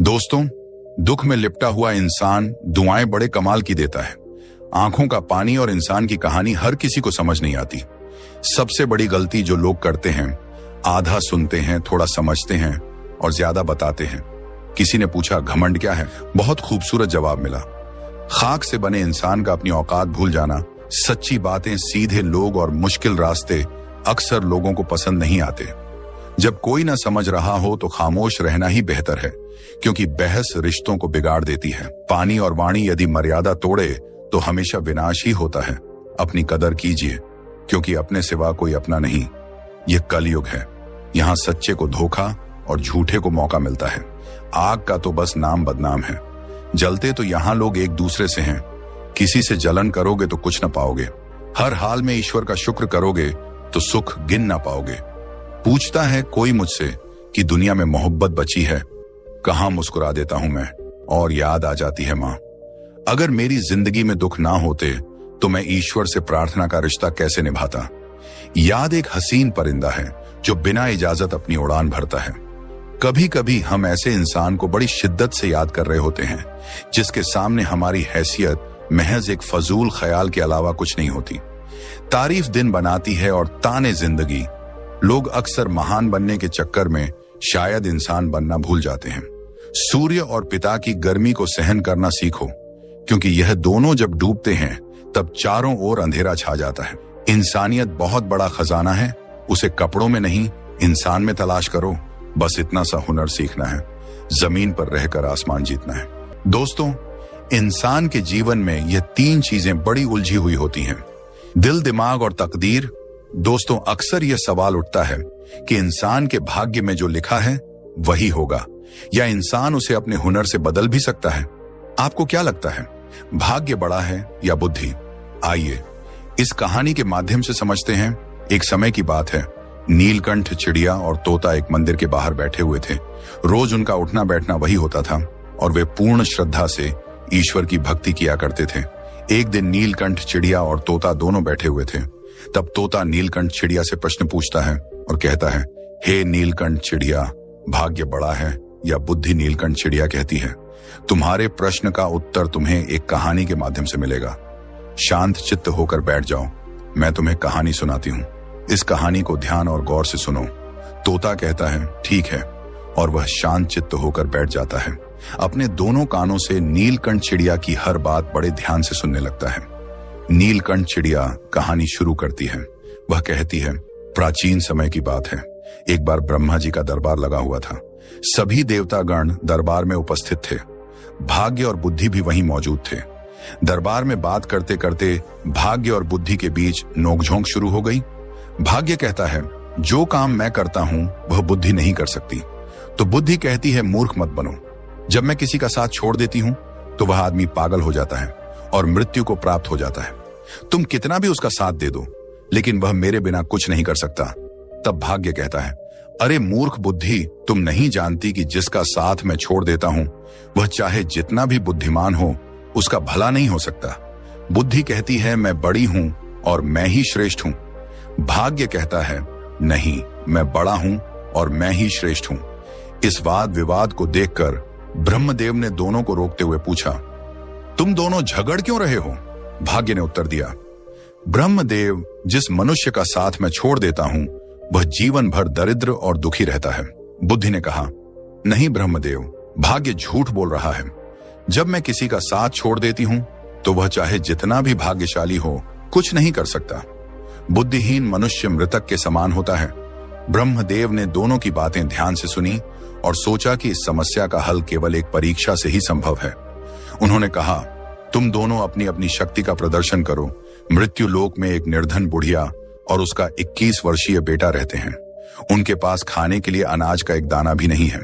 दोस्तों, दुख में लिपटा हुआ इंसान दुआएं बड़े कमाल की देता है। आंखों का पानी और इंसान की कहानी हर किसी को समझ नहीं आती। सबसे बड़ी गलती जो लोग करते हैं, आधा सुनते हैं, थोड़ा समझते हैं और ज्यादा बताते हैं। किसी ने पूछा, घमंड क्या है? बहुत खूबसूरत जवाब मिला। खाक से बने इंसान का अपनी औकात भूल जाना। सच्ची बातें, सीधे लोग और मुश्किल रास्ते अक्सर लोगों को पसंद नहीं आते। जब कोई ना समझ रहा हो तो खामोश रहना ही बेहतर है, क्योंकि बहस रिश्तों को बिगाड़ देती है। पानी और वाणी यदि मर्यादा तोड़े तो हमेशा विनाश ही होता है। अपनी कदर कीजिए, क्योंकि अपने सिवा कोई अपना नहीं। यह कलयुग है। यहाँ सच्चे को धोखा और झूठे को मौका मिलता है। आग का तो बस नाम बदनाम है। जलते तो यहाँ लोग एक दूसरे से हैं। किसी से जलन करोगे तो कुछ न पाओगे। हर हाल में ईश्वर का शुक्र करोगे तो सुख गिन ना पाओगे। पूछता है कोई मुझसे कि दुनिया में मोहब्बत बची है? कहां मुस्कुरा देता हूं मैं और याद आ जाती है मां। अगर मेरी जिंदगी में दुख ना होते तो मैं ईश्वर से प्रार्थना का रिश्ता कैसे निभाता? याद एक हसीन परिंदा है जो बिना इजाजत अपनी उड़ान भरता है। कभी कभी हम ऐसे इंसान को बड़ी शिद्दत से याद कर रहे होते हैं जिसके सामने हमारी हैसियत महज एक फजूल ख्याल के अलावा कुछ नहीं होती। तारीफ दिन बनाती है और ताने जिंदगी। लोग अक्सर महान बनने के चक्कर में शायद इंसान बनना भूल जाते हैं। सूर्य और पिता की गर्मी को सहन करना सीखो, क्योंकि यह दोनों जब डूबते हैं तब चारों ओर अंधेरा छा जाता है। इंसानियत बहुत बड़ा खजाना है, उसे कपड़ों में नहीं इंसान में तलाश करो। बस इतना सा हुनर सीखना है, जमीन पर रहकर आसमान जीतना है। दोस्तों, इंसान के जीवन में यह तीन चीजें बड़ी उलझी हुई होती हैं, दिल, दिमाग और तकदीर। दोस्तों, अक्सर यह सवाल उठता है कि इंसान के भाग्य में जो लिखा है वही होगा, या इंसान उसे अपने हुनर से बदल भी सकता है? आपको क्या लगता है, भाग्य बड़ा है या बुद्धि? आइए इस कहानी के माध्यम से समझते हैं। एक समय की बात है। नीलकंठ चिड़िया और तोता एक मंदिर के बाहर बैठे हुए थे। रोज उनका उठना बैठना वही होता था और वे पूर्ण श्रद्धा से ईश्वर की भक्ति किया करते थे। एक दिन नीलकंठ चिड़िया और तोता दोनों बैठे हुए थे। तब तोता नीलकंठ चिड़िया से प्रश्न पूछता है और कहता है, हे नीलकंठ चिड़िया, भाग्य बड़ा है या बुद्धि? नीलकंठ चिड़िया कहती है, तुम्हारे प्रश्न का उत्तर तुम्हें एक कहानी के माध्यम से मिलेगा। शांत चित्त होकर बैठ जाओ, मैं तुम्हें कहानी सुनाती हूँ। इस कहानी को ध्यान और गौर से सुनो। तोता कहता है, ठीक है, और वह शांत चित्त होकर बैठ जाता है। अपने दोनों कानों से नीलकंठ चिड़िया की हर बात बड़े ध्यान से सुनने लगता है। नीलकंठ चिड़िया कहानी शुरू करती है। वह कहती है, प्राचीन समय की बात है। एक बार ब्रह्मा जी का दरबार लगा हुआ था। सभी देवतागण दरबार में उपस्थित थे। भाग्य और बुद्धि भी वहीं मौजूद थे। दरबार में बात करते करते भाग्य और बुद्धि के बीच नोकझोंक शुरू हो गई। भाग्य कहता है, जो काम मैं करता हूं वह बुद्धि नहीं कर सकती। तो बुद्धि कहती है, मूर्ख मत बनो। जब मैं किसी का साथ छोड़ देती हूं तो वह आदमी पागल हो जाता है और मृत्यु को प्राप्त हो जाता है। तुम कितना भी उसका साथ दे दो, लेकिन वह मेरे बिना कुछ नहीं कर सकता। तब भाग्य कहता है, अरे मूर्ख बुद्धि, तुम नहीं जानती कि जिसका साथ मैं छोड़ देता हूं वह चाहे जितना भी बुद्धिमान हो उसका भला नहीं हो सकता। बुद्धि कहती है, मैं बड़ी हूं और मैं ही श्रेष्ठ हूं। भाग्य कहता है, नहीं, मैं बड़ा हूं और मैं ही श्रेष्ठ हूं। इस वाद विवाद को देखकर ब्रह्मदेव ने दोनों को रोकते हुए पूछा, तुम दोनों झगड़ क्यों रहे हो? भाग्य ने उत्तर दिया, ब्रह्मदेव, जिस मनुष्य का साथ मैं छोड़ देता हूं वह जीवन भर दरिद्र और दुखी रहता है। बुद्धि ने कहा, नहीं ब्रह्मदेव, भाग्य झूठ बोल रहा है। जब मैं किसी का साथ छोड़ देती हूं तो वह चाहे जितना भी भाग्यशाली हो कुछ नहीं कर सकता। बुद्धिहीन मनुष्य मृतक के समान होता है। ब्रह्मदेव ने दोनों की बातें ध्यान से सुनी और सोचा कि इस समस्या का हल केवल एक परीक्षा से ही संभव है। उन्होंने कहा, तुम दोनों अपनी अपनी शक्ति का प्रदर्शन करो। मृत्यु लोक में एक निर्धन बुढ़िया और उसका 21 वर्षीय बेटा रहते हैं। उनके पास खाने के लिए अनाज का एक दाना भी नहीं है।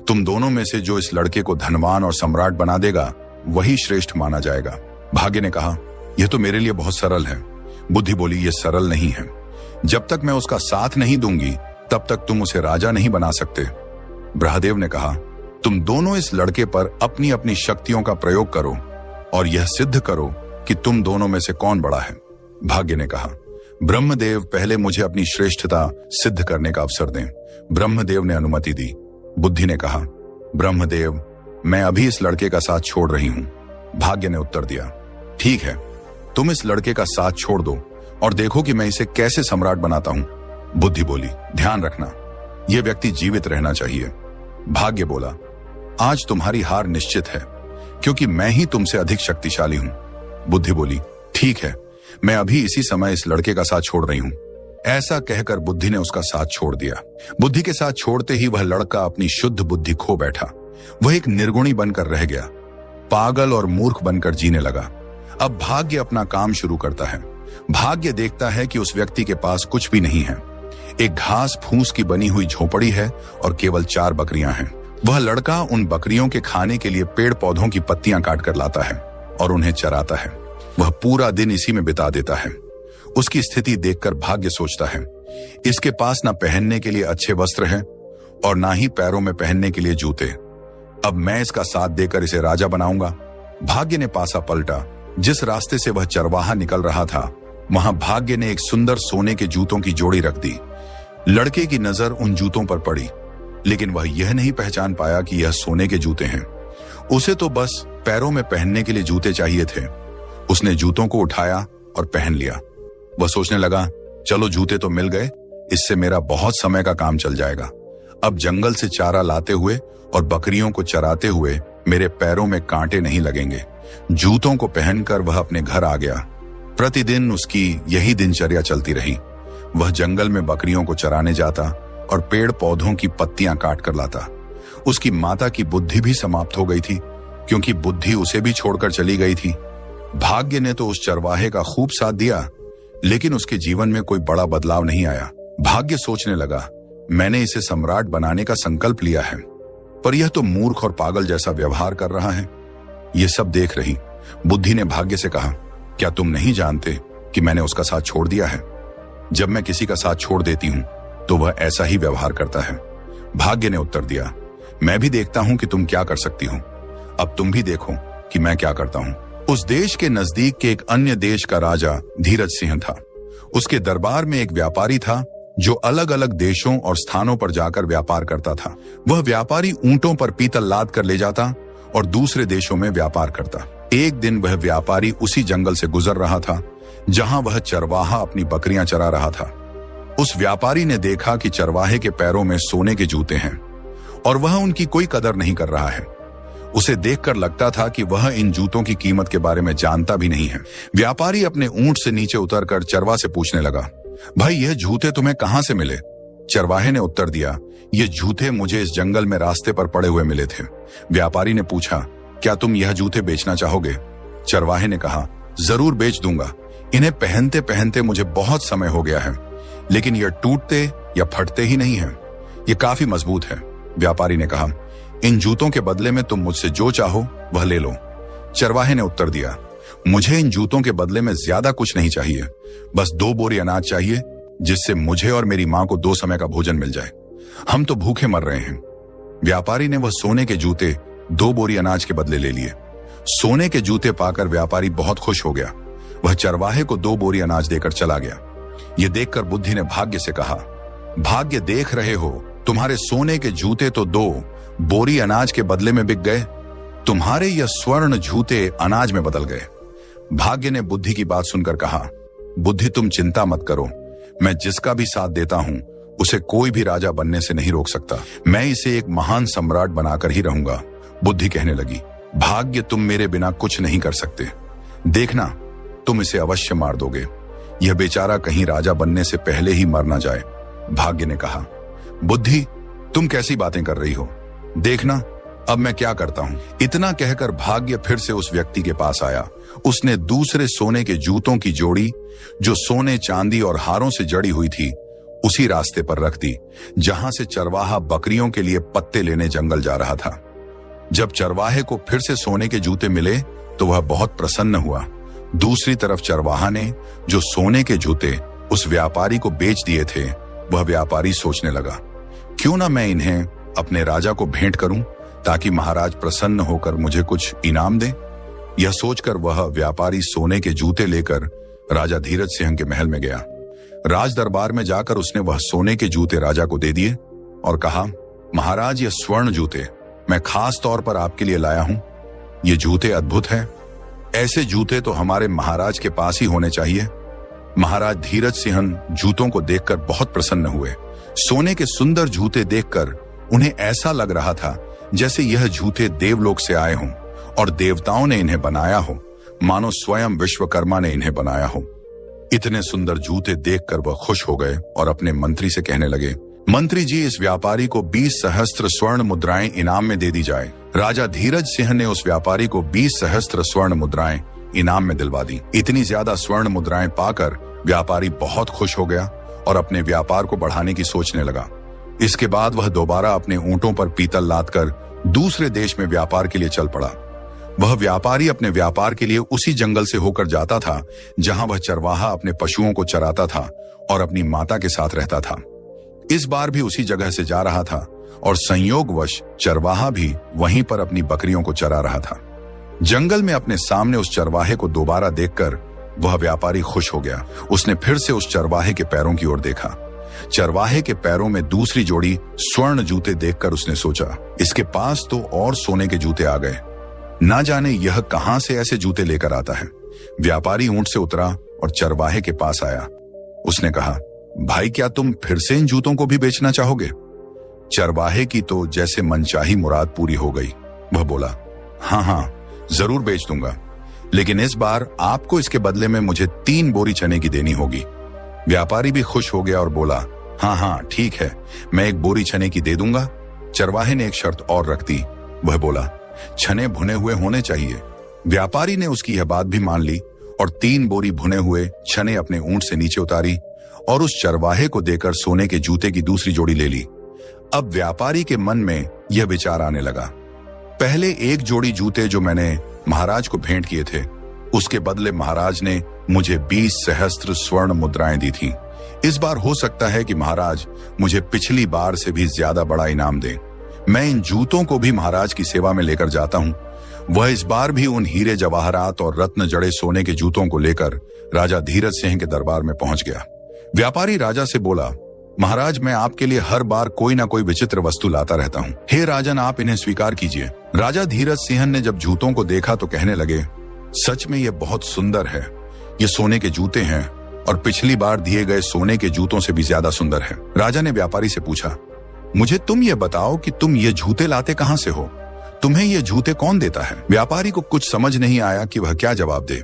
तुम दोनों में से जो इस लड़के को धनवान और सम्राट बना देगा वही श्रेष्ठ माना जाएगा। भाग्य ने कहा, यह तो मेरे लिए बहुत सरल है। बुद्धि बोली, यह सरल नहीं है। जब तक मैं उसका साथ नहीं दूंगी तब तक तुम उसे राजा नहीं बना सकते। ब्रह्मदेव ने कहा, तुम दोनों इस लड़के पर अपनी अपनी शक्तियों का प्रयोग करो और यह सिद्ध करो कि तुम दोनों में से कौन बड़ा है। भाग्य ने कहा, ब्रह्मदेव, पहले मुझे अपनी श्रेष्ठता सिद्ध करने का अवसर दें। ब्रह्मदेव ने अनुमति दी। बुद्धि ने कहा, ब्रह्मदेव, मैं अभी इस लड़के का साथ छोड़ रही हूं। भाग्य ने उत्तर दिया, ठीक है, तुम इस लड़के का साथ छोड़ दो और देखो कि मैं इसे कैसे सम्राट बनाता हूं। बुद्धि बोली, ध्यान रखना, यह व्यक्ति जीवित रहना चाहिए। भाग्य बोला, आज तुम्हारी हार निश्चित है क्योंकि मैं ही तुमसे अधिक शक्तिशाली हूं। बुद्धि बोली, ठीक है, मैं अभी इसी समय इस लड़के का साथ छोड़ रही हूं। ऐसा कहकर बुद्धि ने उसका साथ छोड़ दिया। बुद्धि के साथ छोड़ते ही वह लड़का अपनी शुद्ध बुद्धि खो बैठा। वह एक निर्गुणी बनकर रह गया, पागल और मूर्ख बनकर जीने लगा। अब भाग्य अपना काम शुरू करता है। भाग्य देखता है कि उस व्यक्ति के पास कुछ भी नहीं है। एक घास फूस की बनी हुई झोपड़ी है और केवल 4 बकरियां हैं। वह लड़का उन बकरियों के खाने के लिए पेड़ पौधों की पत्तियां काट कर लाता है और उन्हें चराता है। वह पूरा दिन इसी में बिता देता है। उसकी स्थिति देखकर भाग्य सोचता है, इसके पास ना पहनने के लिए अच्छे वस्त्र हैं और ना ही पैरों में पहनने के लिए जूते। अब मैं इसका साथ देकर इसे राजा बनाऊंगा। भाग्य ने पासा पलटा। जिस रास्ते से वह चरवाहा निकल रहा था, वहां भाग्य ने एक सुंदर सोने के जूतों की जोड़ी रख दी। लड़के की नजर उन जूतों पर पड़ी, लेकिन वह यह नहीं पहचान पाया कि यह सोने के जूते हैं। उसे तो बस पैरों में पहनने के लिए जूते चाहिए थे। उसने जूतों को उठाया और पहन लिया। वह सोचने लगा, चलो जूते तो मिल गए, इससे मेरा बहुत समय का काम चल जाएगा। अब जंगल से चारा लाते हुए और बकरियों को चराते हुए मेरे पैरों में कांटे नहीं लगेंगे। जूतों को पहनकर वह अपने घर आ गया। प्रतिदिन उसकी यही दिनचर्या चलती रही। वह जंगल में बकरियों को चराने जाता और पेड़ पौधों की पत्तियां काट कर लाता। उसकी माता की बुद्धि भी समाप्त हो गई थी क्योंकि बुद्धि उसे भी छोड़कर चली गई थी। भाग्य ने तो उस चरवाहे का खूब साथ दिया, लेकिन उसके जीवन में कोई बड़ा बदलाव नहीं आया। भाग्य सोचने लगा, मैंने इसे सम्राट बनाने का संकल्प लिया है, पर यह तो मूर्ख और पागल जैसा व्यवहार कर रहा है। यह सब देख रही बुद्धि ने भाग्य से कहा, क्या तुम नहीं जानते कि मैंने उसका साथ छोड़ दिया है? जब मैं किसी का साथ छोड़ देती हूं तो वह ऐसा ही व्यवहार करता है। भाग्य ने उत्तर दिया, मैं भी देखता हूं कि तुम क्या कर सकती हो। अब तुम भी देखो कि मैं क्या करता हूं। उस देश के नजदीक के एक अन्य देश का राजा धीरज सिंह था। उसके दरबार में एक व्यापारी था जो अलग अलग देशों और स्थानों पर जाकर व्यापार करता था। वह व्यापारी ऊंटों पर पीतल लाद कर ले जाता और दूसरे देशों में व्यापार करता। एक दिन वह व्यापारी उसी जंगल से गुजर रहा था जहां वह चरवाहा अपनी बकरियां चरा रहा था। उस व्यापारी ने देखा कि चरवाहे के पैरों में सोने के जूते हैं और वह उनकी कोई कदर नहीं कर रहा है। उसे देखकर लगता था कि वह इन जूतों की कीमत के बारे में जानता भी नहीं है। व्यापारी अपने ऊंट से नीचे उतरकर चरवा से पूछने लगा, भाई यह जूते तुम्हें कहां से मिले? चरवाहे ने उत्तर दिया, ये जूते मुझे इस जंगल में रास्ते पर पड़े हुए मिले थे। व्यापारी ने पूछा, क्या तुम यह जूते बेचना चाहोगे? चरवाहे ने कहा, जरूर बेच दूंगा। इन्हें पहनते पहनते मुझे बहुत समय हो गया है, लेकिन यह टूटते या फटते ही नहीं है। ये काफी मजबूत है। व्यापारी ने कहा, इन जूतों के बदले में तुम मुझसे जो चाहो वह ले लो। चरवाहे ने उत्तर दिया, मुझे इन जूतों के बदले में ज्यादा कुछ नहीं चाहिए, बस 2 बोरी अनाज चाहिए जिससे मुझे और मेरी मां को 2 समय का भोजन मिल जाए। हम तो भूखे मर रहे हैं। व्यापारी ने वह सोने के जूते 2 बोरी अनाज के बदले ले लिए। सोने के जूते पाकर व्यापारी बहुत खुश हो गया। वह चरवाहे को 2 बोरी अनाज देकर चला गया। यह देखकर बुद्धि ने भाग्य से कहा, भाग्य देख रहे हो, तुम्हारे सोने के जूते तो 2 बोरी अनाज के बदले में बिक गए, तुम्हारे यह स्वर्ण जूते अनाज में बदल गए। भाग्य ने बुद्धि की बात सुनकर कहा, बुद्धि तुम चिंता मत करो, मैं जिसका भी साथ देता हूं उसे कोई भी राजा बनने से नहीं रोक सकता। मैं इसे एक महान सम्राट बनाकर ही रहूंगा। बुद्धि कहने लगी, भाग्य तुम मेरे बिना कुछ नहीं कर सकते। देखना, तुम इसे अवश्य मार दोगे। यह बेचारा कहीं राजा बनने से पहले ही मर ना जाए। भाग्य ने कहा, बुद्धि तुम कैसी बातें कर रही हो? देखना अब मैं क्या करता हूं। इतना कहकर भाग्य फिर से उस व्यक्ति के पास आया। उसने दूसरे सोने के जूतों की जोड़ी, जो सोने चांदी और हारों से जड़ी हुई थी, उसी रास्ते पर रख दी जहां से चरवाहा बकरियों के लिए पत्ते लेने जंगल जा रहा था। जब चरवाहे को फिर से सोने के जूते मिले तो वह बहुत प्रसन्न हुआ। दूसरी तरफ चरवाहा ने जो सोने के जूते उस व्यापारी को बेच दिए थे, वह व्यापारी सोचने लगा, क्यों ना मैं इन्हें अपने राजा को भेंट करूं ताकि महाराज प्रसन्न होकर मुझे कुछ इनाम दे। यह सोचकर वह व्यापारी सोने के जूते लेकर राजा धीरज सिंह के महल में गया। राज दरबार में जाकर उसने वह सोने के जूते राजा को दे दिए और कहा, महाराज ये स्वर्ण जूते मैं खास तौर पर आपके लिए लाया हूं। ये जूते अद्भुत हैं। ऐसे जूते तो हमारे महाराज के पास ही होने चाहिए। महाराज धीरज सिंहन जूतों को देखकर बहुत प्रसन्न हुए। सोने के सुंदर जूते देखकर उन्हें ऐसा लग रहा था जैसे यह जूते देवलोक से आए हों और देवताओं ने इन्हें बनाया हो, मानो स्वयं विश्वकर्मा ने इन्हें बनाया हो। इतने सुंदर जूते देखकर वह खुश हो गए और अपने मंत्री से कहने लगे, मंत्री जी, इस व्यापारी को 20 सहस्त्र स्वर्ण मुद्राएं इनाम में दे दी जाए। राजा धीरज सिंह ने उस व्यापारी को 20 सहस्त्र स्वर्ण मुद्राएं इनाम में दिलवा दी। इतनी ज्यादा स्वर्ण मुद्राएं पाकर व्यापारी बहुत खुश हो गया और अपने व्यापार को बढ़ाने की सोचने लगा। इसके बाद वह दोबारा अपने ऊंटों पर पीतल लादकर दूसरे देश में व्यापार के लिए चल पड़ा। वह व्यापारी अपने व्यापार के लिए उसी जंगल से होकर जाता था जहां वह चरवाहा अपने पशुओं को चराता था और अपनी माता के साथ रहता था। इस बार भी उसी जगह से जा रहा था और संयोगवश चरवाहा भी वहीं पर अपनी बकरियों को चरा रहा था। जंगल में अपने सामने उस चरवाहे को दोबारा देखकर वह व्यापारी खुश हो गया। उसने फिर से उस चरवाहे के पैरों की ओर देखा। चरवाहे के पैरों में दूसरी जोड़ी स्वर्ण जूते देखकर उसने सोचा, इसके पास तो और सोने के जूते आ गए। ना जाने यह कहां से ऐसे जूते लेकर आता है। व्यापारी ऊंट से उतरा और चरवाहे के पास आया। उसने कहा, भाई, क्या तुम फिर से इन जूतों को भी बेचना चाहोगे? चरवाहे की तो जैसे मनचाही मुराद पूरी हो गई। वह बोला, हाँ, जरूर बेच दूंगा, लेकिन इस बार आपको इसके बदले में मुझे 3 बोरी चने की देनी होगी। व्यापारी भी खुश हो गया और बोला, हाँ, ठीक है, मैं 1 बोरी चने की दे दूंगा। चरवाहे ने एक शर्त और रख दी। वह बोला, चने भुने हुए होने चाहिए। व्यापारी ने उसकी यह बात भी मान ली और 3 बोरी भुने हुए चने अपने ऊंट से नीचे उतारी और उस चरवाहे को देकर सोने के जूते की दूसरी जोड़ी ले ली। अब व्यापारी के मन में यह विचार आने लगा, पहले 1 जोड़ी जूते जो मैंने महाराज को भेंट किए थे, उसके बदले महाराज ने मुझे 20 सहस्त्र स्वर्ण मुद्राएं दी थी। इस बार हो सकता है कि महाराज मुझे पिछली बार से भी ज्यादा बड़ा इनाम दें। मैं इन जूतों को भी महाराज की सेवा में लेकर जाता हूं। वह इस बार भी उन हीरे जवाहरात और रत्न जड़े सोने के जूतों को लेकर राजा धीरज सिंह के दरबार में पहुंच गया। व्यापारी राजा से बोला, महाराज, मैं आपके लिए हर बार कोई ना कोई विचित्र वस्तु लाता रहता हूँ। हे राजन, आप इन्हें स्वीकार कीजिए। राजा धीरज सिंह ने जब जूतों को देखा तो कहने लगे, सच में ये बहुत सुंदर है। ये सोने के जूते हैं और पिछली बार दिए गए सोने के जूतों से भी ज्यादा सुंदर है। राजा ने व्यापारी से पूछा, मुझे तुम ये बताओ कि तुम ये जूते लाते कहां से हो? तुम्हें ये जूते कौन देता है? व्यापारी को कुछ समझ नहीं आया कि वह क्या जवाब दे।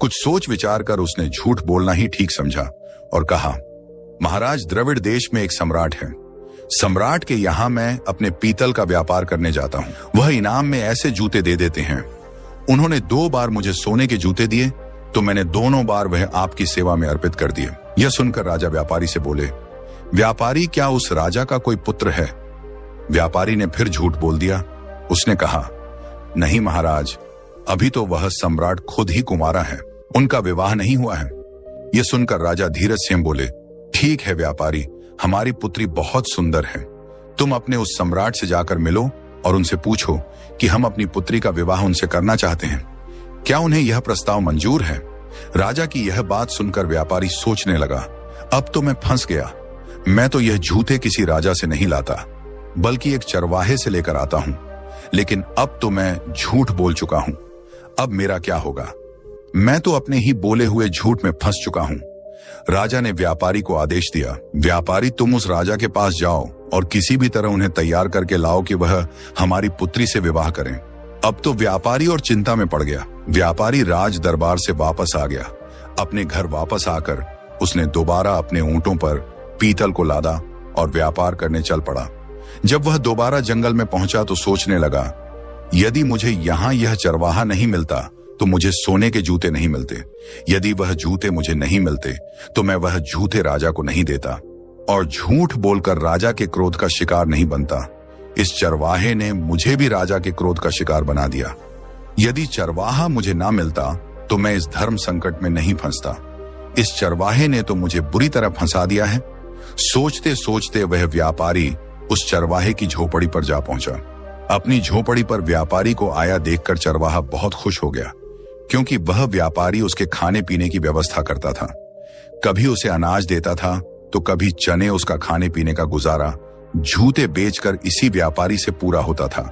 कुछ सोच विचार कर उसने झूठ बोलना ही ठीक समझा और कहा, महाराज, द्रविड़ देश में एक सम्राट है। सम्राट के यहाँ मैं अपने पीतल का व्यापार करने जाता हूँ। वह इनाम में ऐसे जूते दे देते हैं। उन्होंने 2 बार मुझे सोने के जूते दिए तो मैंने दोनों बार वह आपकी सेवा में अर्पित कर दिए। यह सुनकर राजा व्यापारी से बोले, व्यापारी, क्या उस राजा का कोई पुत्र है? व्यापारी ने फिर झूठ बोल दिया। उसने कहा, नहीं महाराज, अभी तो वह सम्राट खुद ही कुंवारा है, उनका विवाह नहीं हुआ है। यह सुनकर राजा धीरज सिंह बोले, ठीक है व्यापारी, हमारी पुत्री बहुत सुंदर है। तुम अपने उस सम्राट से जाकर मिलो और उनसे पूछो कि हम अपनी पुत्री का विवाह उनसे करना चाहते हैं। क्या उन्हें यह प्रस्ताव मंजूर है? राजा की यह बात सुनकर व्यापारी सोचने लगा, अब तो मैं फंस गया। मैं तो यह जूते किसी राजा से नहीं लाता, बल्कि एक चरवाहे से लेकर आता हूं। लेकिन अब तो मैं झूठ बोल चुका हूं। अब मेरा क्या होगा? मैं तो अपने ही बोले हुए झूठ में फंस चुका हूं। राजा ने व्यापारी को आदेश दिया, व्यापारी, तुम उस राजा के पास जाओ और किसी भी तरह उन्हें तैयार करके लाओ कि वह हमारी पुत्री से विवाह करें। अब तो व्यापारी और चिंता में पड़ गया। व्यापारी राज दरबार से वापस आ गया। अपने घर वापस आकर उसने दोबारा अपने ऊंटों पर पीतल को लादा और व्यापार करने चल पड़ा। जब वह दोबारा जंगल में पहुंचा तो सोचने लगा, यदि मुझे यहाँ यह चरवाहा नहीं मिलता तो मुझे सोने के जूते नहीं मिलते। यदि वह जूते मुझे नहीं मिलते तो मैं वह जूते राजा को नहीं देता और झूठ बोलकर राजा के क्रोध का शिकार नहीं बनता। इस चरवाहे ने मुझे भी राजा के क्रोध का शिकार बना दिया। यदि चरवाहा मुझे ना मिलता तो मैं इस धर्म संकट में नहीं फंसता। इस चरवाहे ने तो मुझे बुरी तरह फंसा दिया है। सोचते सोचते वह व्यापारी उस चरवाहे की झोपड़ी पर जा पहुंचा। अपनी झोपड़ी पर व्यापारी को आया देखकर चरवाहा बहुत खुश हो गया, क्योंकि वह व्यापारी उसके खाने पीने की व्यवस्था करता था। कभी उसे अनाज देता था तो कभी चने। उसका खाने पीने का गुजारा जूते बेचकर इसी व्यापारी से पूरा होता था।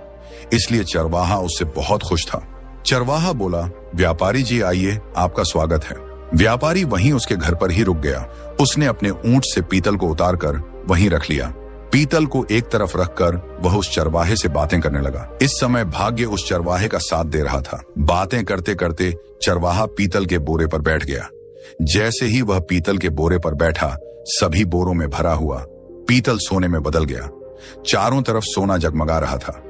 इसलिए चरवाहा उससे बहुत खुश था। चरवाहा बोला, व्यापारी जी आइए, आपका स्वागत है। व्यापारी वहीं उसके घर पर ही रुक गया। उसने अपने ऊंट से पीतल को उतारकर वहीं रख लिया। पीतल को एक तरफ रखकर वह उस चरवाहे से बातें करने लगा। इस समय भाग्य उस चरवाहे का साथ दे रहा था। बातें करते करते चरवाहा पीतल के बोरे पर बैठ गया। जैसे ही वह पीतल के बोरे पर बैठा, सभी बोरों में भरा हुआ पीतल सोने में बदल गया। चारों तरफ सोना जगमगा रहा था।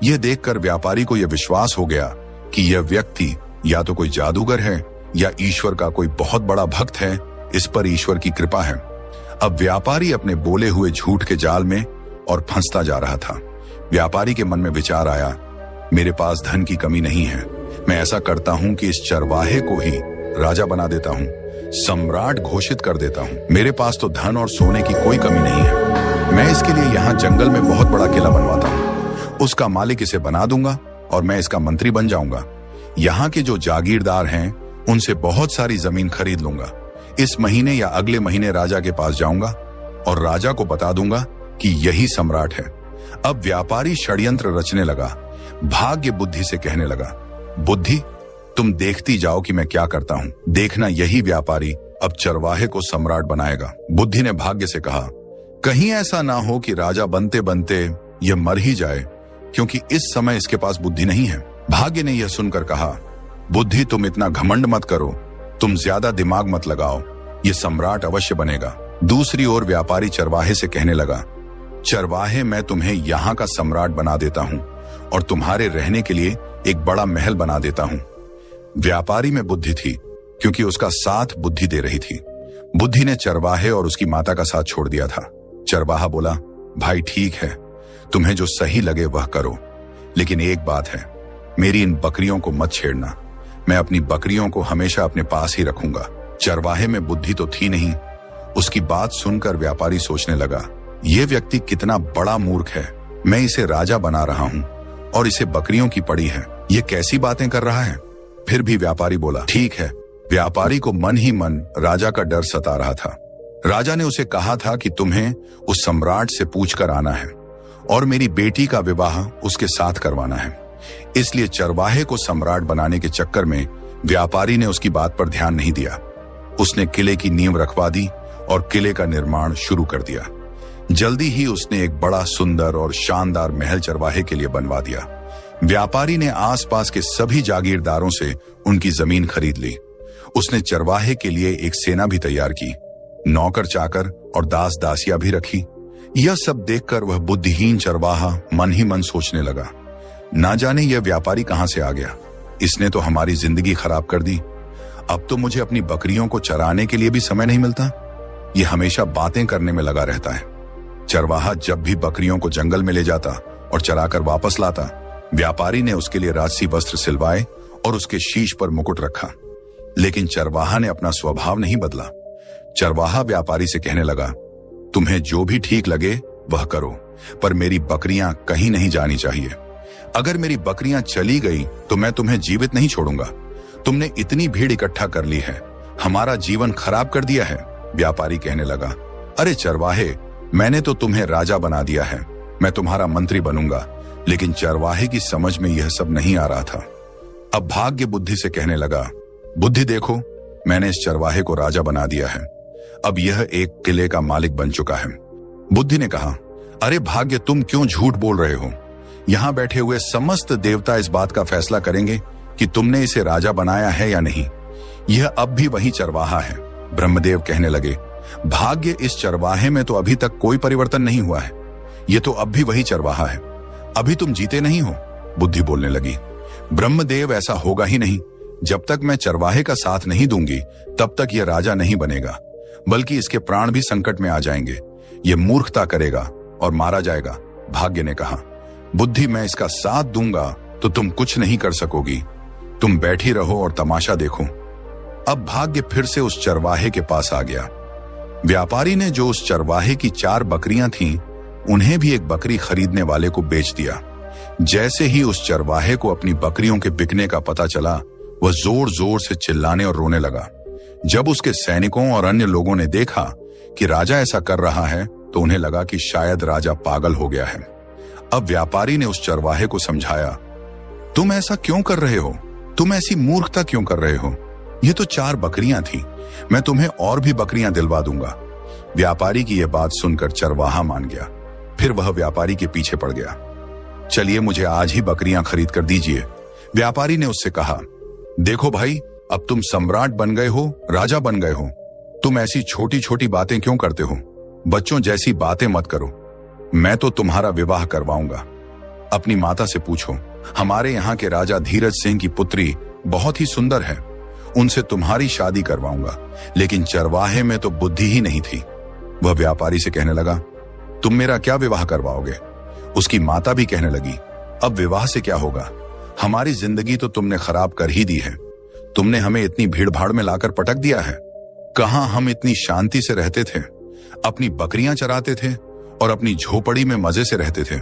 यह देखकर व्यापारी को यह विश्वास हो गया कि यह व्यक्ति या तो कोई जादूगर है या ईश्वर का कोई बहुत बड़ा भक्त है। इस पर ईश्वर की कृपा है। अब व्यापारी अपने बोले हुए झूठ के जाल में और फंसता जा रहा था। व्यापारी के मन में विचार आया, मेरे पास धन की कमी नहीं है। मैं ऐसा करता हूं कि इस चरवाहे को ही राजा बना देता हूं, सम्राट घोषित कर देता हूं। मेरे पास तो धन और सोने की कोई कमी नहीं है। मैं इसके लिए यहाँ जंगल में बहुत बड़ा किला बनवाता हूं। उसका मालिक इसे बना दूंगा और मैं इसका मंत्री बन जाऊंगा। यहाँ के जो जागीरदार हैं, उनसे बहुत सारी जमीन खरीद लूंगा। इस महीने या अगले महीने राजा के पास जाऊंगा और राजा को बता दूंगा कि यही सम्राट है। अब व्यापारी षड्यंत्र रचने लगा। भाग्य बुद्धि से कहने लगा, बुद्धि, तुम देखती जाओ कि मैं क्या करता हूं। देखना, यही व्यापारी अब चरवाहे को सम्राट बनाएगा। बुद्धि ने भाग्य से कहा, कहीं ऐसा ना हो कि राजा बनते बनते यह मर ही जाए, क्योंकि इस समय इसके पास बुद्धि नहीं है। भाग्य ने यह सुनकर कहा, बुद्धि, तुम इतना घमंड मत करो, तुम ज्यादा दिमाग मत लगाओ, ये सम्राट अवश्य बनेगा। दूसरी ओर व्यापारी चरवाहे से कहने लगा, चरवाहे, मैं तुम्हें यहाँ का सम्राट बना देता हूँ और तुम्हारे रहने के लिए एक बड़ा महल बना देता हूँ। व्यापारी में बुद्धि थी, क्योंकि उसका साथ बुद्धि दे रही थी। बुद्धि ने चरवाहे और उसकी माता का साथ छोड़ दिया था। चरवाहा बोला, भाई ठीक है, तुम्हें जो सही लगे वह करो, लेकिन एक बात है, मेरी इन बकरियों को मत छेड़ना। मैं अपनी बकरियों को हमेशा अपने पास ही रखूंगा। चरवाहे में बुद्धि तो थी नहीं। उसकी बात सुनकर व्यापारी सोचने लगा, यह व्यक्ति कितना बड़ा मूर्ख है। मैं इसे राजा बना रहा हूं और इसे बकरियों की पड़ी है। ये कैसी बातें कर रहा है। फिर भी व्यापारी बोला, ठीक है। व्यापारी को मन ही मन राजा का डर सता रहा था। राजा ने उसे कहा था कि तुम्हें उस सम्राट से पूछकर आना है और मेरी बेटी का विवाह उसके साथ करवाना है। इसलिए चरवाहे को सम्राट बनाने के चक्कर में व्यापारी ने उसकी बात पर ध्यान नहीं दिया। उसने किले की नींव रखवा दी और किले का निर्माण शुरू कर दिया। जल्दी ही उसने एक बड़ा सुंदर और शानदार महल चरवाहे के लिए बनवा दिया। व्यापारी ने आसपास के सभी जागीरदारों से उनकी जमीन खरीद ली। उसने चरवाहे के लिए एक सेना भी तैयार की, नौकर चाकर और दास दासियां भी रखी। यह सब देखकर वह बुद्धिहीन चरवाहा मन ही मन सोचने लगा, ना जाने यह व्यापारी कहां से आ गया। इसने तो हमारी जिंदगी खराब कर दी। अब तो मुझे अपनी बकरियों को चराने के लिए भी समय नहीं मिलता। यह हमेशा बातें करने में लगा रहता है। चरवाहा जब भी बकरियों को जंगल में ले जाता और चराकर वापस लाता, व्यापारी ने उसके लिए राजसी वस्त्र सिलवाए और उसके शीश पर मुकुट रखा। लेकिन चरवाहा ने अपना स्वभाव नहीं बदला। चरवाहा व्यापारी से कहने लगा, तुम्हें जो भी ठीक लगे वह करो, पर मेरी बकरियां कहीं नहीं जानी चाहिए। अगर मेरी बकरियां चली गई तो मैं तुम्हें जीवित नहीं छोड़ूंगा। तुमने इतनी भीड़ इकट्ठा कर ली है, हमारा जीवन खराब कर दिया है। व्यापारी कहने लगा, अरे चरवाहे, मैंने तो तुम्हें राजा बना दिया है, मैं तुम्हारा मंत्री बनूंगा। लेकिन चरवाहे की समझ में यह सब नहीं आ रहा था। अब भाग्य बुद्धि से कहने लगा, बुद्धि देखो, मैंने इस चरवाहे को राजा बना दिया है। अब यह एक किले का मालिक बन चुका है। बुद्धि ने कहा, अरे भाग्य, तुम क्यों झूठ बोल रहे हो। यहाँ बैठे हुए समस्त देवता इस बात का फैसला करेंगे कि तुमने इसे राजा बनाया है या नहीं। यह अब भी वही चरवाहा है। ब्रह्मदेव कहने लगे, भाग्य, इस चरवाहे में तो अभी तक कोई परिवर्तन नहीं हुआ है। यह तो अब भी वही चरवाहा है। अभी तुम जीते नहीं हो। बुद्धि बोलने लगी, ब्रह्मदेव, ऐसा होगा ही नहीं। जब तक मैं चरवाहे का साथ नहीं दूंगी तब तक यह राजा नहीं बनेगा, बल्कि इसके प्राण भी संकट में आ जाएंगे। यह मूर्खता करेगा और मारा जाएगा। भाग्य ने कहा, बुद्धि, मैं इसका साथ दूंगा तो तुम कुछ नहीं कर सकोगी। तुम बैठी रहो और तमाशा देखो। अब भाग्य फिर से उस चरवाहे के पास आ गया। व्यापारी ने जो उस चरवाहे की 4 बकरियां थीं, उन्हें भी एक बकरी खरीदने वाले को बेच दिया। जैसे ही उस चरवाहे को अपनी बकरियों के बिकने का पता चला, वह जोर जोर से चिल्लाने और रोने लगा। जब उसके सैनिकों और अन्य लोगों ने देखा कि राजा ऐसा कर रहा है, तो उन्हें लगा कि शायद राजा पागल हो गया है। अब व्यापारी ने उस चरवाहे को समझाया, तुम ऐसा क्यों कर रहे हो? तुम ऐसी मूर्खता क्यों कर रहे हो? ये तो 4 बकरियां थी, मैं तुम्हें और भी बकरियां दिलवा दूंगा। व्यापारी की यह बात सुनकर चरवाहा मान गया। फिर वह व्यापारी के पीछे पड़ गया। चलिए मुझे आज ही बकरियां खरीद कर दीजिए। व्यापारी ने उससे कहा, देखो भाई, अब तुम सम्राट बन गए हो, राजा बन गए हो। तुम ऐसी छोटी छोटी बातें क्यों करते हो? बच्चों जैसी बातें मत करो। मैं तो तुम्हारा विवाह करवाऊंगा। अपनी माता से पूछो, हमारे यहाँ के राजा धीरज सिंह की पुत्री बहुत ही सुंदर है, उनसे तुम्हारी शादी करवाऊंगा। लेकिन चरवाहे में तो बुद्धि ही नहीं थी। वह व्यापारी से कहने लगा, तुम मेरा क्या विवाह करवाओगे? उसकी माता भी कहने लगी, अब विवाह से क्या होगा? हमारी जिंदगी तो तुमने खराब कर ही दी है। तुमने हमें इतनी भीड़ भाड़ में लाकर पटक दिया है। कहां हम इतनी शांति से रहते थे, अपनी बकरियां चराते थे और अपनी झोपड़ी में मजे से रहते थे।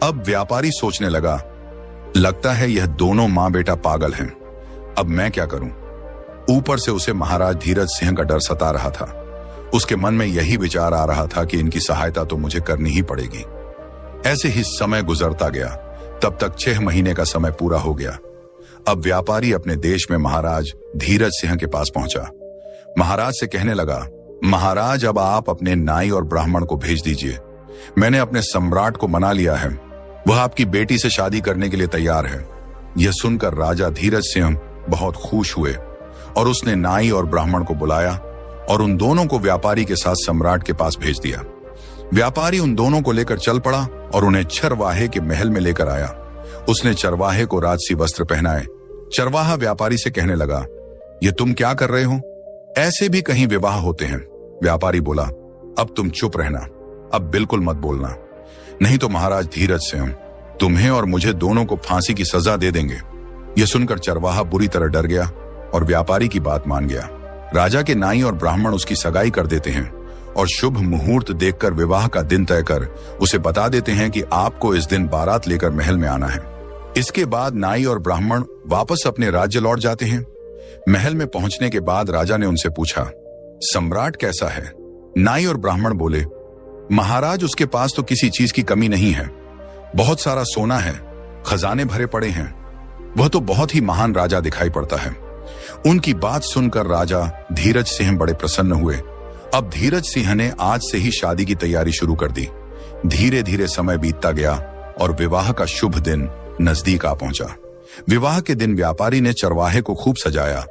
अब व्यापारी सोचने लगा, लगता है यह दोनों मां बेटा पागल हैं। अब मैं क्या करूं? ऊपर से उसे महाराज धीरज सिंह का डर सता रहा था। उसके मन में यही विचार आ रहा था कि इनकी सहायता तो मुझे करनी ही पड़ेगी। ऐसे ही समय गुजरता गया। तब तक 6 महीने का समय पूरा हो गया। अब व्यापारी अपने देश में महाराज धीरज सिंह के पास पहुंचा। महाराज से कहने लगा, महाराज अब आप अपने नाई और ब्राह्मण को भेज दीजिए। मैंने अपने सम्राट को मना लिया है, वह आपकी बेटी से शादी करने के लिए तैयार है। यह सुनकर राजा धीरज सिंह बहुत खुश हुए और उसने नाई और ब्राह्मण को बुलाया और उन दोनों को व्यापारी के साथ सम्राट के पास भेज दिया। व्यापारी उन दोनों को लेकर चल पड़ा और उन्हें चरवाहे के महल में लेकर आया। उसने चरवाहे को राजसी वस्त्र पहनाए। चरवाहा व्यापारी से कहने लगा, ये तुम क्या कर रहे हो? ऐसे भी कहीं विवाह होते हैं? व्यापारी बोला, अब तुम चुप रहना, अब बिल्कुल मत बोलना, नहीं तो महाराज धीरज सिंह तुम्हें और मुझे दोनों को फांसी की सजा दे देंगे। यह सुनकर चरवाहा बुरी तरह डर गया और व्यापारी की बात मान गया। राजा के नाई और ब्राह्मण उसकी सगाई कर देते हैं और शुभ मुहूर्त देखकर विवाह का दिन तय कर उसे बता देते हैं कि आपको इस दिन बारात लेकर महल में आना है। इसके बाद नाई और ब्राह्मण वापस अपने राज्य लौट जाते हैं। महल में पहुंचने के बाद राजा ने उनसे पूछा, सम्राट कैसा है? नाई और ब्राह्मण बोले, महाराज उसके पास तो किसी चीज की कमी नहीं है, बहुत सारा सोना है, खजाने भरे पड़े हैं। वह तो बहुत ही महान राजा दिखाई पड़ता है। उनकी बात सुनकर राजा धीरज सिंह बड़े प्रसन्न हुए। अब धीरज सिंह ने आज से ही शादी की तैयारी शुरू कर दी। धीरे धीरे समय बीतता गया और विवाह का शुभ दिन नजदीक आ पहुंचा। विवाह के दिन व्यापारी ने चरवाहे को खूब सजाया,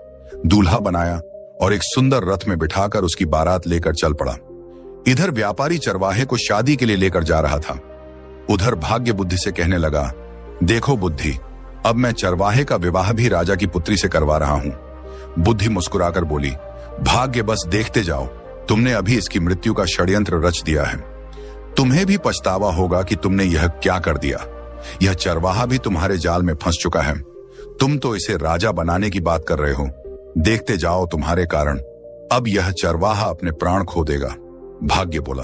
दूल्हा बनाया और एक सुंदर रथ में बिठाकर उसकी बारात लेकर चल पड़ा। इधर व्यापारी चरवाहे को शादी के लिए लेकर जा रहा था। उधर भाग्य बुद्धि से कहने लगा, देखो बुद्धि, अब मैं चरवाहे का विवाह भी राजा की पुत्री से करवा रहा हूं। बुद्धि मुस्कुराकर बोली, भाग्य बस देखते जाओ, तुमने अभी इसकी मृत्यु का षड्यंत्र रच दिया है। तुम्हें भी पछतावा होगा कि तुमने यह क्या कर दिया। यह चरवाहा भी तुम्हारे जाल में फंस चुका है। तुम तो इसे राजा बनाने की बात कर रहे हो। देखते जाओ, तुम्हारे कारण अब यह चरवाहा अपने प्राण खो देगा। भाग्य बोला,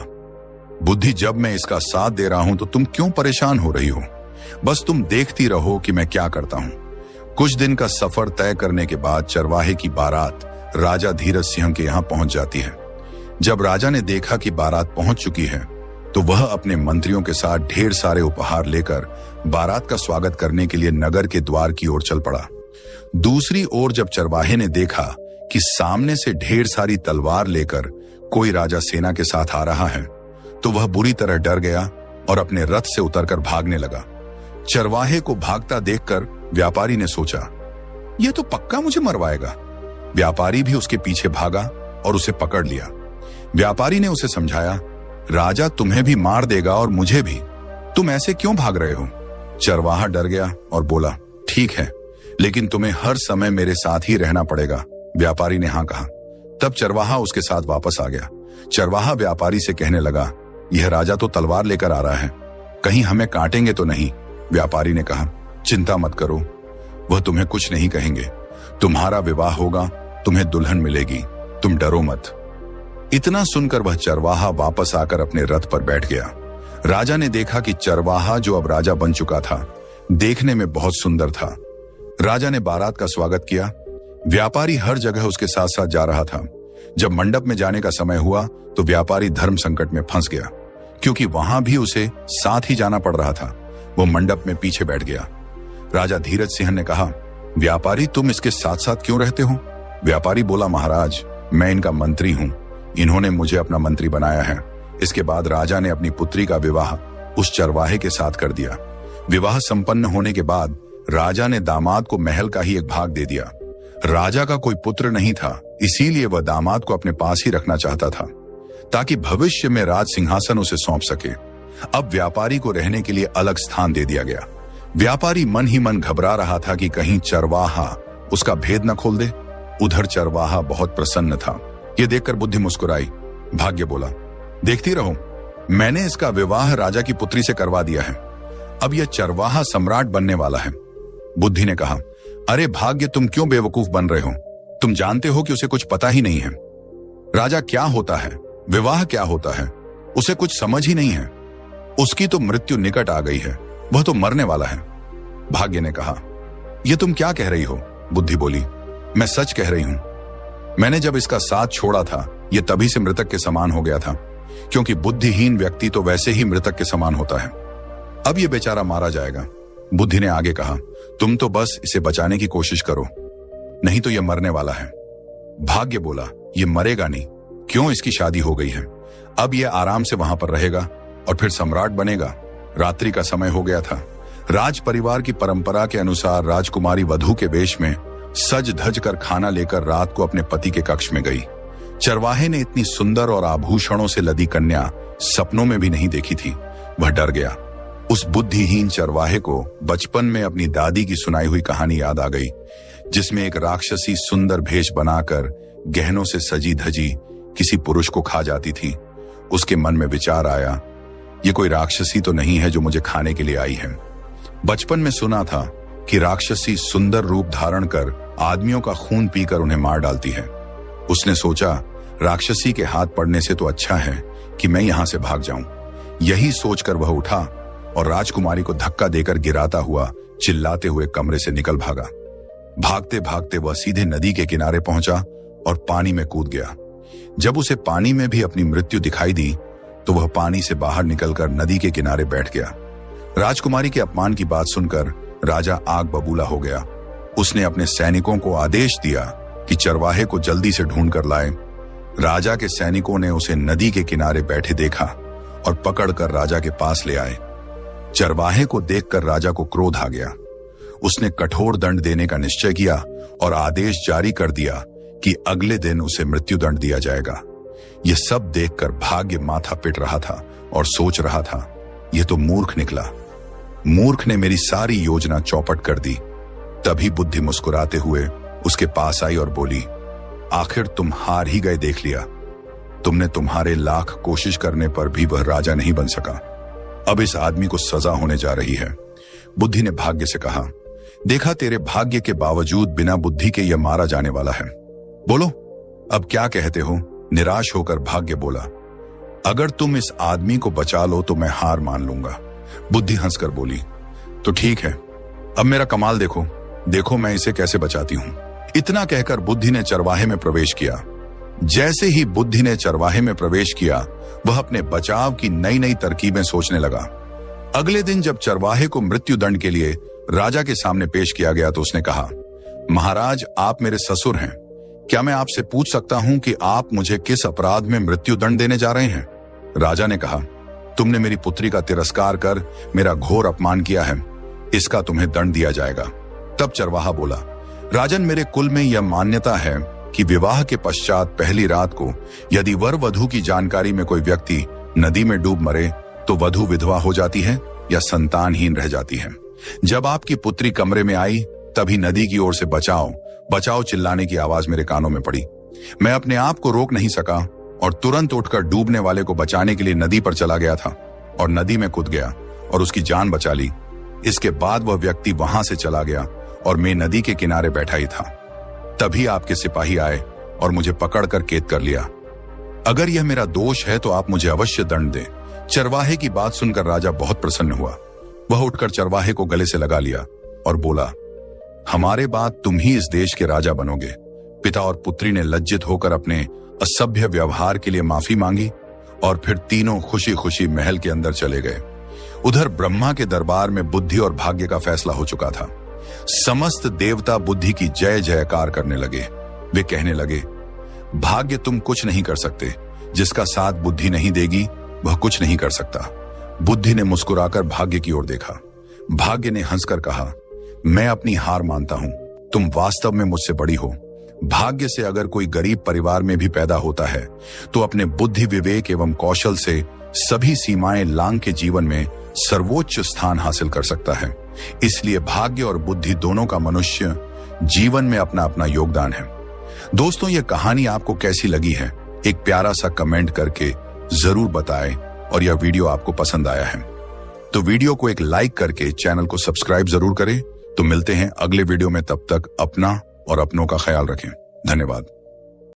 बुद्धि, जब मैं इसका साथ दे रहा हूं तो तुम क्यों परेशान हो रही हो? बस तुम देखती रहो कि मैं क्या करता हूं। कुछ दिन का सफर तय करने के बाद चरवाहे की बारात राजा धीरज सिंह के यहां पहुंच जाती है। जब राजा ने देखा कि बारात पहुंच चुकी है तो वह अपने मंत्रियों के साथ ढेर सारे उपहार लेकर बारात का स्वागत करने के लिए नगर के द्वार की ओर चल पड़ा। दूसरी ओर जब चरवाहे ने देखा कि सामने से ढेर सारी तलवार लेकर कोई राजा सेना के साथ आ रहा है तो वह बुरी तरह डर गया और अपने रथ से उतरकर भागने लगा। चरवाहे को भागता देखकर व्यापारी ने सोचा, यह तो पक्का मुझे मरवाएगा। व्यापारी भी उसके पीछे भागा और उसे पकड़ लिया। व्यापारी ने उसे समझाया, राजा तुम्हें भी मार देगा और मुझे भी, तुम ऐसे क्यों भाग रहे हो? चरवाहा डर गया और बोला, ठीक है, लेकिन तुम्हें हर समय मेरे साथ ही रहना पड़ेगा। व्यापारी ने हाँ कहा। तब चरवाहा उसके साथ वापस आ गया। चरवाहा व्यापारी से कहने लगा, यह राजा तो तलवार लेकर आ रहा है, कहीं हमें काटेंगे तो नहीं? व्यापारी ने कहा, चिंता मत करो, वह तुम्हें कुछ नहीं कहेंगे। तुम्हारा विवाह होगा, तुम्हें दुल्हन मिलेगी, तुम डरो मत। इतना सुनकर वह चरवाहा वापस आकर अपने रथ पर बैठ गया। राजा ने देखा कि चरवाहा, जो अब राजा बन चुका था, देखने में बहुत सुंदर था। राजा ने बारात का स्वागत किया। व्यापारी हर जगह उसके साथ साथ जा रहा था। जब मंडप में जाने का समय हुआ तो व्यापारी धर्म संकट में फंस गया, क्योंकि वहां भी उसे साथ ही जाना पड़ रहा था। वो मंडप में पीछे बैठ गया। राजा धीरज सिंह ने कहा, व्यापारी तुम इसके साथ साथ क्यों रहते हो? व्यापारी बोला, महाराज मैं इनका मंत्री हूं, इन्होंने मुझे अपना मंत्री बनाया है। इसके बाद राजा ने अपनी पुत्री का विवाह उस चरवाहे के साथ कर दिया। विवाह संपन्न होने के बाद राजा ने दामाद को महल का ही एक भाग दे दिया। राजा का कोई पुत्र नहीं था, इसीलिए वह दामाद को अपने पास ही रखना चाहता था ताकि भविष्य में राज सिंहासन उसे सौंप सके। अब व्यापारी को रहने के लिए अलग स्थान दे दिया गया। व्यापारी मन ही मन घबरा रहा था कि कहीं चरवाहा उसका भेद न खोल दे। उधर चरवाहा बहुत प्रसन्न था। ये देखकर बुद्धि मुस्कुराई। भाग्य बोला, देखती रहो, मैंने इसका विवाह राजा की पुत्री से करवा दिया है। अब यह चरवाहा सम्राट बनने वाला है। बुद्धि ने कहा, अरे भाग्य, तुम क्यों बेवकूफ बन रहे हो? तुम जानते हो कि उसे कुछ पता ही नहीं है। राजा क्या होता है, विवाह क्या होता है, उसे कुछ समझ ही नहीं है। उसकी तो मृत्यु निकट आ गई है, वह तो मरने वाला है। भाग्य ने कहा, यह तुम क्या कह रही हो? बुद्धि बोली, मैं सच कह रही हूं। मैंने जब इसका साथ छोड़ा था, यह तभी से मृतक के समान हो गया था, क्योंकि बुद्धिहीन व्यक्ति तो वैसे ही मृतक के समान होता है। अब यह बेचारा मारा जाएगा। बुद्धि ने आगे कहा, तुम तो बस इसे बचाने की कोशिश करो, नहीं तो यह मरने वाला है। भाग्य बोला, यह मरेगा नहीं, क्यों, इसकी शादी हो गई है। अब यह आराम से वहां पर रहेगा और फिर सम्राट बनेगा। रात्रि का समय हो गया था। राज परिवार की परंपरा के अनुसार राजकुमारी वधू के वेश में सज धज कर खाना लेकर रात को अपने पति के कक्ष में गई। चरवाहे ने इतनी सुंदर और आभूषणों से लदी कन्या सपनों में भी नहीं देखी थी। वह डर गया। उस बुद्धिहीन चरवाहे को बचपन में अपनी दादी की सुनाई हुई कहानी याद आ गई, जिसमें एक राक्षसी सुंदर भेष बनाकर गहनों से सजी धजी किसी पुरुष को खा जाती थी। उसके मन में विचार आया, ये कोई राक्षसी तो नहीं है जो मुझे खाने के लिए आई है। बचपन में सुना था कि राक्षसी सुंदर रूप धारण कर आदमियों का खून पीकर उन्हें मार डालती है। उसने सोचा, राक्षसी के हाथ पड़ने से तो अच्छा है कि मैं यहां से भाग जाऊं। यही सोचकर वह उठा और राजकुमारी को धक्का देकर गिराता हुआ चिल्लाते हुए कमरे से निकल भागा। भागते भागते वह सीधे नदी के किनारे पहुंचा और पानी में कूद गया। जब उसे पानी में भी अपनी मृत्यु दिखाई दी तो वह पानी से बाहर निकलकर नदी के किनारे बैठ गया। राजकुमारी के अपमान की बात सुनकर राजा आग बबूला हो गया। उसने अपने सैनिकों को आदेश दिया कि चरवाहे को जल्दी से ढूंढ कर लाए। राजा के सैनिकों ने उसे नदी के किनारे बैठे देखा और पकड़कर राजा के पास ले आए। चरवाहे को देखकर राजा को क्रोध आ गया। उसने कठोर दंड देने का निश्चय किया और आदेश जारी कर दिया कि अगले दिन उसे मृत्यु दंड दिया जाएगा। यह सब देखकर भाग्य माथा पिट रहा था और सोच रहा था, यह तो मूर्ख निकला। मूर्ख ने मेरी सारी योजना चौपट कर दी। तभी बुद्धि मुस्कुराते हुए उसके पास आई और बोली, आखिर तुम हार ही गए, देख लिया। तुमने तुम्हारे लाख कोशिश करने पर भी वह राजा नहीं बन सका। अब इस आदमी को सजा होने जा रही है। बुद्धि ने भाग्य से कहा, देखा, तेरे भाग्य के बावजूद बिना बुद्धि के यह मारा जाने वाला है। बोलो, अब क्या कहते हो? निराश होकर भाग्य बोला, अगर तुम इस आदमी को बचा लो तो मैं हार मान लूंगा। बुद्धि हंसकर बोली, तो ठीक है, अब मेरा कमाल देखो, देखो मैं इसे कैसे बचाती हूं। इतना कहकर बुद्धि ने चरवाहे में प्रवेश किया। जैसे ही बुद्धि ने चरवाहे में प्रवेश किया, वह अपने बचाव की नई नई तरकीबें सोचने लगा। अगले दिन जब चरवाहे को मृत्यु दंड के लिए राजा के सामने पेश किया गया तो उसने कहा, महाराज, आप मेरे ससुर हैं, क्या मैं आपसे पूछ सकता हूं कि आप मुझे किस अपराध में मृत्यु दंड देने जा रहे हैं? राजा ने कहा, तुमने मेरी पुत्री का तिरस्कार कर मेरा घोर अपमान किया है, इसका तुम्हें दंड दिया जाएगा। तब चरवाहा बोला, राजन, मेरे कुल में यह मान्यता है कि विवाह के पश्चात पहली रात को यदि वर वधू की जानकारी में कोई व्यक्ति नदी में डूब मरे तो वधू विधवा हो जाती है या संतानहीन रह जाती है। जब आपकी पुत्री कमरे में आई तभी नदी की ओर से बचाओ बचाओ चिल्लाने की आवाज मेरे कानों में पड़ी। मैं अपने आप को रोक नहीं सका और तुरंत उठकर डूबने वाले को बचाने के लिए नदी पर चला गया था और नदी में कूद गया और उसकी जान बचा ली। इसके बाद वह व्यक्ति वहां से चला गया और मैं नदी के किनारे बैठा ही था। तभी आपके सिपाही आए और मुझे पकड़कर कैद कर लिया। अगर यह मेरा दोष है तो आप मुझे अवश्य दंड दें। चरवाहे की बात सुनकर राजा बहुत प्रसन्न हुआ। वह उठकर चरवाहे को गले से लगा लिया और बोला, हमारे बाद तुम ही इस देश के राजा बनोगे। पिता और पुत्री ने लज्जित होकर अपने असभ्य व्यवहार के लिए माफी मांगी और फिर तीनों खुशी खुशी महल के अंदर चले गए। उधर ब्रह्मा के दरबार में बुद्धि और भाग्य का फैसला हो चुका था। समस्त देवता बुद्धि की जय जयकार करने लगे। वे कहने लगे, भाग्य तुम कुछ नहीं कर सकते, जिसका साथ बुद्धि नहीं देगी वह कुछ नहीं कर सकता। बुद्धि ने मुस्कुराकर भाग्य की ओर देखा। भाग्य ने हंसकर कहा, मैं अपनी हार मानता हूं, तुम वास्तव में मुझसे बड़ी हो। भाग्य से अगर कोई गरीब परिवार में भी पैदा होता है तो अपने बुद्धि, विवेक एवं कौशल से सभी सीमाएं लांघ के जीवन में सर्वोच्च स्थान हासिल कर सकता है। इसलिए भाग्य और बुद्धि दोनों का मनुष्य जीवन में अपना अपना योगदान है। दोस्तों, यह कहानी आपको कैसी लगी है, एक प्यारा सा कमेंट करके जरूर बताएं। और यह वीडियो आपको पसंद आया है तो वीडियो को एक लाइक करके चैनल को सब्सक्राइब जरूर करें। तो मिलते हैं अगले वीडियो में, तब तक अपना और अपनों का ख्याल रखें। धन्यवाद।